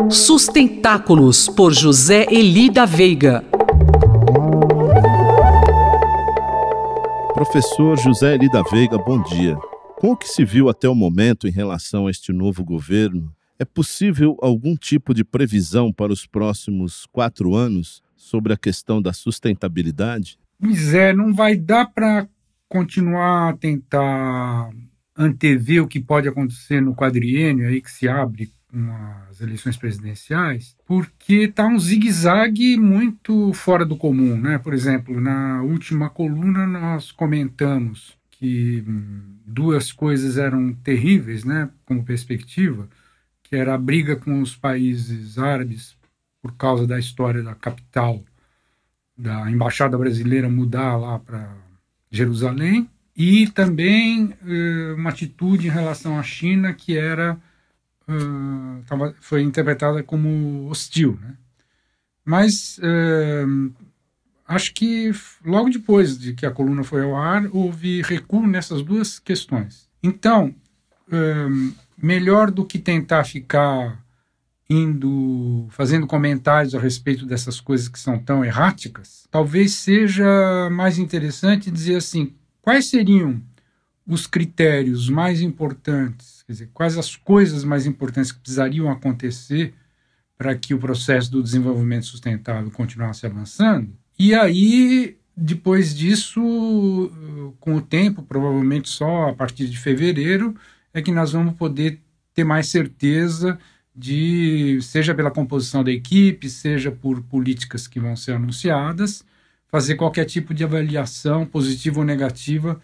Sustentáculos, por José Eli da Veiga. Professor José Eli da Veiga, bom dia. Com o que se viu até o momento em relação a este novo governo, é possível algum tipo de previsão para os próximos 4 anos sobre a questão da sustentabilidade? Pois é, não vai dar para continuar a tentar antever o que pode acontecer no quadriênio aí que se abre com as eleições presidenciais, porque está um zigue-zague muito fora do comum, né? Por exemplo, na última coluna nós comentamos que 2 coisas eram terríveis, né, como perspectiva, que era a briga com os países árabes por causa da história da capital, da embaixada brasileira mudar lá para Jerusalém, e também uma atitude em relação à China que era foi interpretada como hostil, né? Mas acho que logo depois de que a coluna foi ao ar, houve recuo nessas 2 questões. Então, melhor do que tentar ficar fazendo comentários a respeito dessas coisas que são tão erráticas, talvez seja mais interessante dizer assim, quais seriam os critérios mais importantes, quer dizer, quais as coisas mais importantes que precisariam acontecer para que o processo do desenvolvimento sustentável continuasse avançando. E aí, depois disso, com o tempo, provavelmente só a partir de fevereiro, é que nós vamos poder ter mais certeza de, seja pela composição da equipe, seja por políticas que vão ser anunciadas, fazer qualquer tipo de avaliação, positiva ou negativa,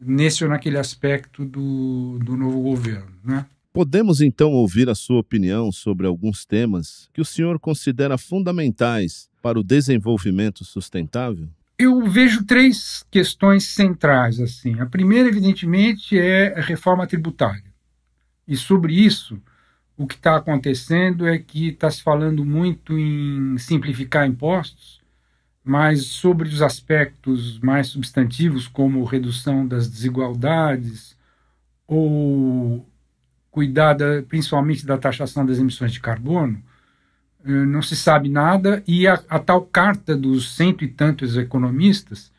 nesse ou naquele aspecto do novo governo, né? Podemos então ouvir a sua opinião sobre alguns temas que o senhor considera fundamentais para o desenvolvimento sustentável? Eu vejo 3 questões centrais, assim. A primeira, evidentemente, é a reforma tributária. E sobre isso, o que está acontecendo é que está se falando muito em simplificar impostos, mas sobre os aspectos mais substantivos, como redução das desigualdades ou cuidar principalmente da taxação das emissões de carbono, não se sabe nada, e a tal carta dos 100 e tantos economistas,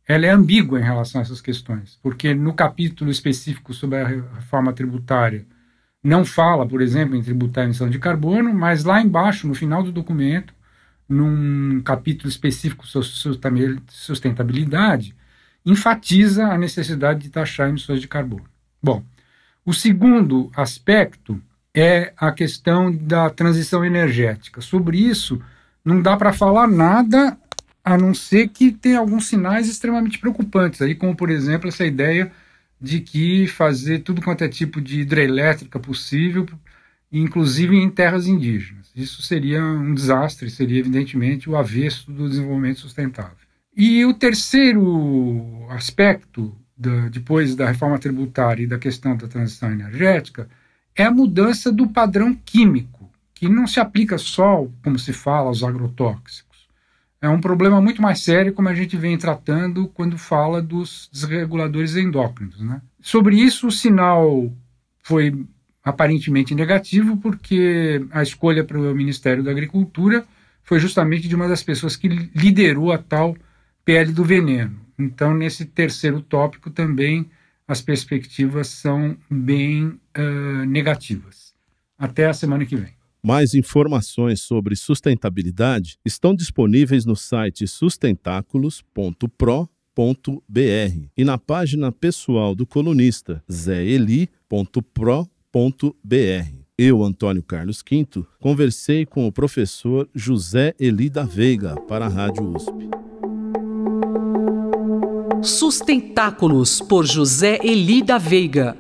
ela é ambígua em relação a essas questões, porque no capítulo específico sobre a reforma tributária não fala, por exemplo, em tributar a emissão de carbono, mas lá embaixo, no final do documento, num capítulo específico sobre sustentabilidade, enfatiza a necessidade de taxar emissões de carbono. Bom, o segundo aspecto é a questão da transição energética. Sobre isso, não dá para falar nada, a não ser que tenha alguns sinais extremamente preocupantes, aí, como, por exemplo, essa ideia de que fazer tudo quanto é tipo de hidrelétrica possível, inclusive em terras indígenas. Isso seria um desastre, seria evidentemente o avesso do desenvolvimento sustentável. E o terceiro aspecto, depois da reforma tributária e da questão da transição energética, é a mudança do padrão químico, que não se aplica só, como se fala, aos agrotóxicos. É um problema muito mais sério, como a gente vem tratando quando fala dos desreguladores endócrinos, né? Sobre isso, o sinal foi aparentemente negativo, porque a escolha para o Ministério da Agricultura foi justamente de uma das pessoas que liderou a tal PL do veneno. Então, nesse terceiro tópico também as perspectivas são bem negativas. Até a semana que vem. Mais informações sobre sustentabilidade estão disponíveis no site sustentáculos.pro.br e na página pessoal do colunista zeeli.pro.br. Eu, Antônio Carlos Quinto, conversei com o professor José Eli da Veiga para a Rádio USP. Sustentáculos, por José Eli da Veiga.